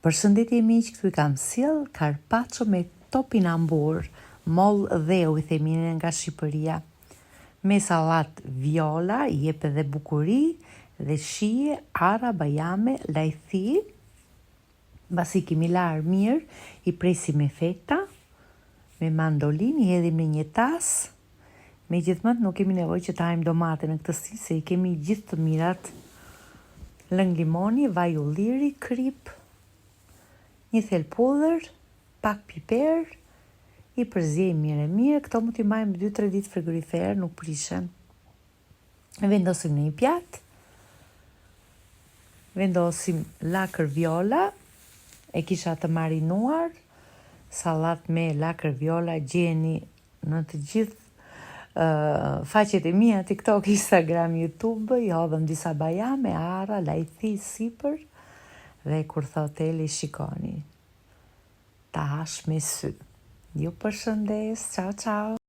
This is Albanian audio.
Përshëndetje miq, këtu i kam sjell carpaccio me topinambur, moll dheu i themin nga Shqipëria. Me sallat viola, jep edhe bukuri dhe shije, ara, bajame, lajthi. Mbasi kemi larë mirë, i presim me feta, me mandolin, i hedhim në një tas. Megjithatë nuk kemi nevojë që të hajmë domate në këtë stil, se i kemi gjithë të mirat. Lëng limoni, vaj ulliri, krip, një thel pudër, pak piper, i përziejmë mirë. Këto mund t'i mbajmë 2-3 ditë frigorifer, nuk prishen. Vendosim në një pjatë, vendosim lakër viola, e kisha të marinuar, sallat me lakër viola gjeni në të gjithë faqet e mia TikTok, Instagram, YouTube, i hodhëm disa bajame, ara, lajthi, sipër, dhe kur thot Eli shikoni, ta hash me sy. Ju përshëndes, ciao ciao.